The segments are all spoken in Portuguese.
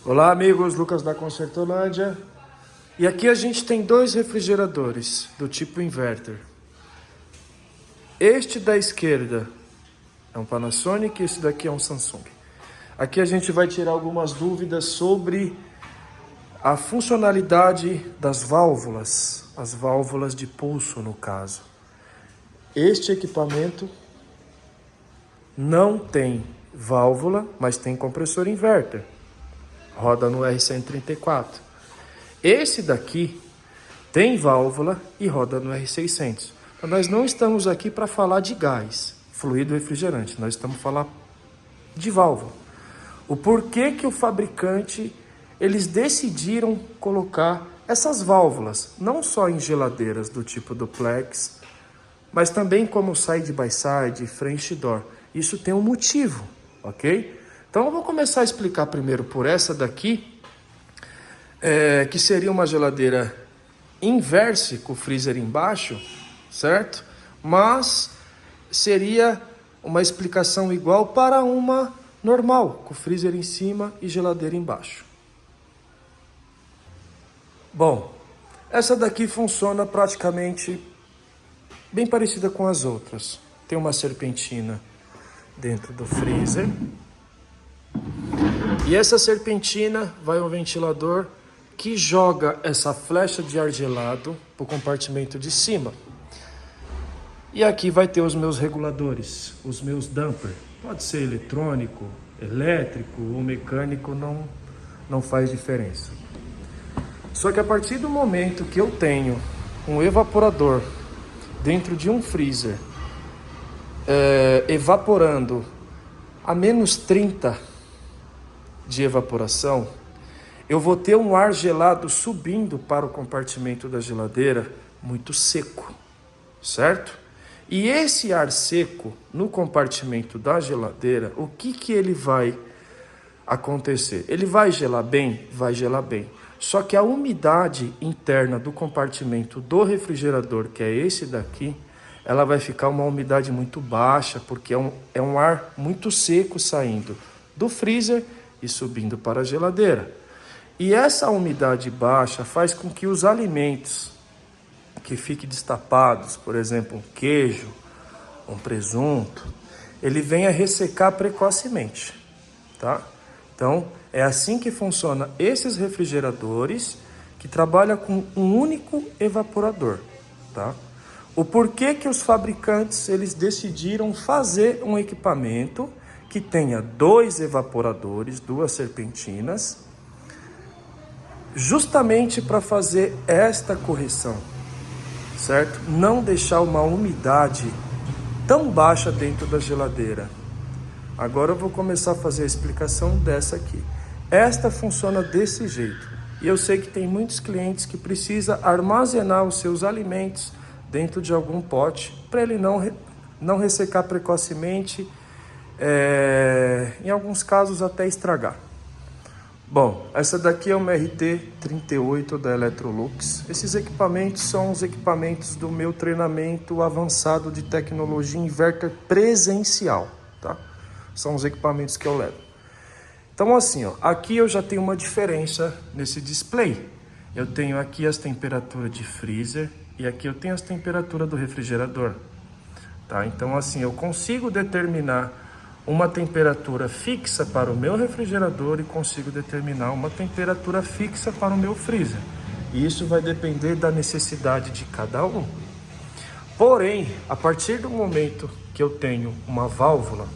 Olá amigos, Lucas da Concertolândia. E aqui a gente tem dois refrigeradores do tipo inverter. Este da esquerda é um Panasonic e esse daqui é um Samsung. Aqui a gente vai tirar algumas dúvidas sobre a funcionalidade das válvulas, as válvulas de pulso no caso. Este equipamento não tem válvula, mas tem compressor inverter. Roda no R134. Esse daqui tem válvula e roda no R600. Então, nós não estamos aqui para falar de gás, fluido refrigerante. Nós estamos falando de válvula. O porquê que o fabricante, eles decidiram colocar essas válvulas, não só em geladeiras do tipo duplex, mas também como side by side, French door. Isso tem um motivo, ok? Então eu vou começar a explicar primeiro por essa daqui, que seria uma geladeira inverse com o freezer embaixo, certo? Mas seria uma explicação igual para uma normal, com o freezer em cima e geladeira embaixo. Bom, essa daqui funciona praticamente bem parecida com as outras. Tem uma serpentina dentro do freezer. E essa serpentina vai um ventilador que joga essa flecha de ar gelado para o compartimento de cima. E aqui vai ter os meus reguladores, os meus damper. Pode ser eletrônico, elétrico ou mecânico, não faz diferença. Só que a partir do momento que eu tenho um evaporador dentro de um freezer, evaporando a menos 30 de evaporação, eu vou ter um ar gelado subindo para o compartimento da geladeira muito seco, certo? E esse ar seco no compartimento da geladeira, o que ele vai acontecer? Ele vai gelar bem? Vai gelar bem. Só que a umidade interna do compartimento do refrigerador, que é esse daqui, ela vai ficar uma umidade muito baixa, porque é um ar muito seco saindo do freezer e subindo para a geladeira. E essa umidade baixa faz com que os alimentos que fiquem destapados, por exemplo, um queijo, um presunto, ele venha ressecar precocemente, tá? Então, é assim que funciona esses refrigeradores que trabalham com um único evaporador, tá? O porquê que os fabricantes eles decidiram fazer um equipamento que tenha dois evaporadores, duas serpentinas, justamente para fazer esta correção, certo? Não deixar uma umidade tão baixa dentro da geladeira. Agora eu vou começar a fazer a explicação dessa aqui. Esta funciona desse jeito. E eu sei que tem muitos clientes que precisam armazenar os seus alimentos dentro de algum pote para ele não ressecar precocemente, em alguns casos até estragar. Bom, essa daqui é uma RT38 da Electrolux. Esses equipamentos são os equipamentos do meu treinamento avançado de tecnologia inverter presencial, tá? São os equipamentos que eu levo. Então assim, ó, aqui eu já tenho uma diferença nesse display. Eu tenho aqui as temperaturas de freezer e aqui eu tenho as temperaturas do refrigerador, tá? Então assim, eu consigo determinar uma temperatura fixa para o meu refrigerador e consigo determinar uma temperatura fixa para o meu freezer. E isso vai depender da necessidade de cada um. Porém, a partir do momento que eu tenho uma válvula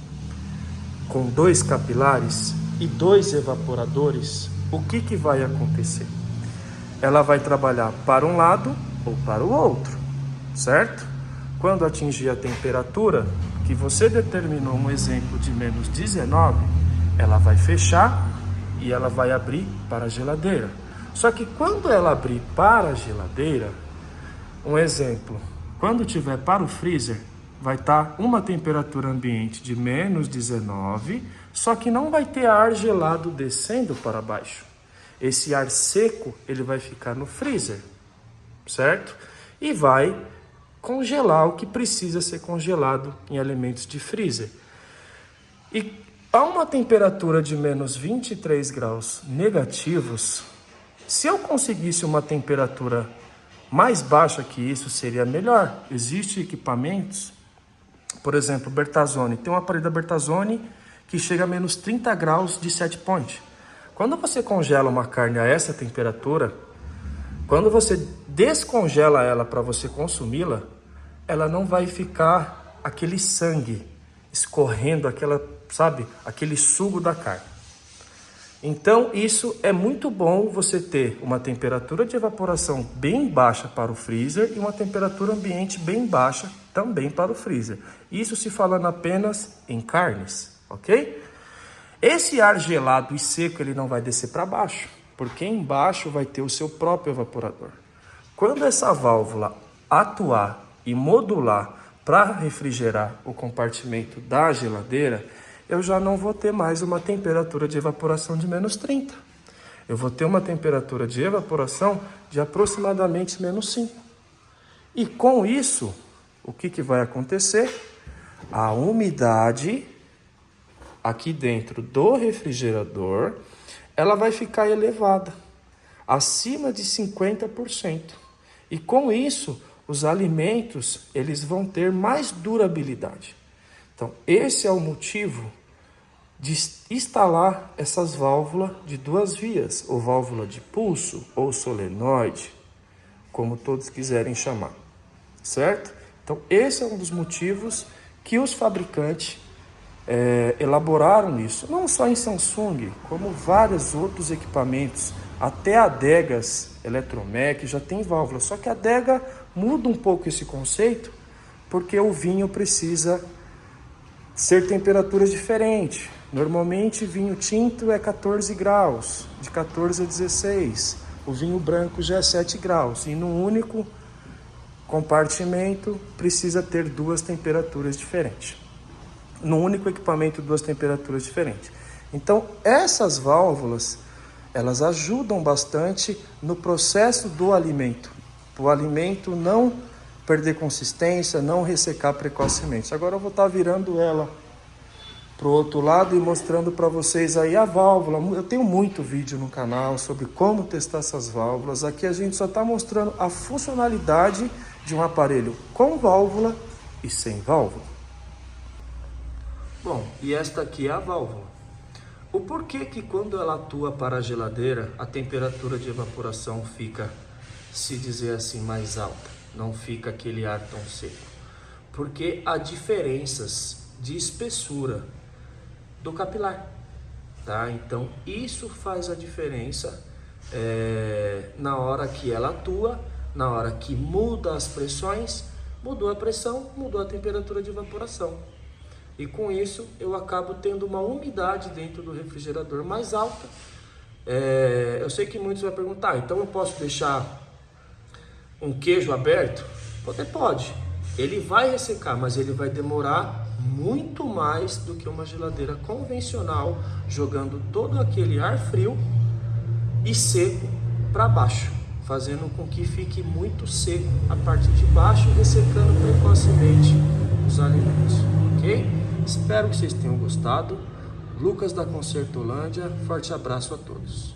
com dois capilares e dois evaporadores, o que vai acontecer? Ela vai trabalhar para um lado ou para o outro, certo? Quando atingir a temperatura que você determinou, um exemplo de menos 19, ela vai fechar e ela vai abrir para a geladeira. Só que quando ela abrir para a geladeira, um exemplo, quando tiver para o freezer, vai estar uma temperatura ambiente de menos 19, só que não vai ter ar gelado descendo para baixo. Esse ar seco, ele vai ficar no freezer, certo? E vai congelar o que precisa ser congelado em alimentos de freezer. E A uma temperatura de menos 23 graus negativos, se eu conseguisse uma temperatura mais baixa que isso, seria melhor. Existem equipamentos, por exemplo, Bertazzoni. Tem um aparelho da Bertazzoni que chega a menos 30 graus de set point. Quando você congela uma carne a essa temperatura, quando você descongela ela para você consumi-la, ela não vai ficar aquele sangue escorrendo, aquele sugo da carne. Então, isso é muito bom, você ter uma temperatura de evaporação bem baixa para o freezer e uma temperatura ambiente bem baixa também para o freezer. Isso se falando apenas em carnes, ok? Esse ar gelado e seco, ele não vai descer para baixo, porque embaixo vai ter o seu próprio evaporador. Quando essa válvula atuar e modular para refrigerar o compartimento da geladeira, eu já não vou ter mais uma temperatura de evaporação de menos 30. Eu vou ter uma temperatura de evaporação de aproximadamente menos 5. E com isso, o que vai acontecer? A umidade aqui dentro do refrigerador, ela vai ficar elevada, acima de 50%. E com isso, os alimentos, eles vão ter mais durabilidade. Então, esse é o motivo de instalar essas válvulas de 2 vias, ou válvula de pulso, ou solenoide, como todos quiserem chamar, certo? Então, esse é um dos motivos que os fabricantes elaboraram isso, não só em Samsung, como vários outros equipamentos, até adegas Eletromec já tem válvula, só que a adega muda um pouco esse conceito, porque o vinho precisa ser temperaturas diferentes. Normalmente vinho tinto é 14 graus, de 14 a 16, o vinho branco já é 7 graus, e num único compartimento precisa ter 2 temperaturas diferentes. No único equipamento, 2 temperaturas diferentes. Então, essas válvulas, elas ajudam bastante no processo do alimento. O alimento não perder consistência, não ressecar precocemente. Agora eu vou estar virando ela para o outro lado e mostrando para vocês aí a válvula. Eu tenho muito vídeo no canal sobre como testar essas válvulas. Aqui a gente só está mostrando a funcionalidade de um aparelho com válvula e sem válvula. Bom, e esta aqui é a válvula. O porquê que quando ela atua para a geladeira, a temperatura de evaporação fica, se dizer assim, mais alta, não fica aquele ar tão seco? Porque há diferenças de espessura do capilar, tá? Então isso faz a diferença na hora que ela atua, na hora que muda as pressões, mudou a pressão, mudou a temperatura de evaporação. E com isso eu acabo tendo uma umidade dentro do refrigerador mais alta. Eu sei que muitos vão perguntar, então eu posso deixar um queijo aberto? Você pode. Ele vai ressecar, mas ele vai demorar muito mais do que uma geladeira convencional, jogando todo aquele ar frio e seco para baixo, fazendo com que fique muito seco a parte de baixo, ressecando precocemente os alimentos, ok? Espero que vocês tenham gostado. Lucas da Concertolândia, forte abraço a todos.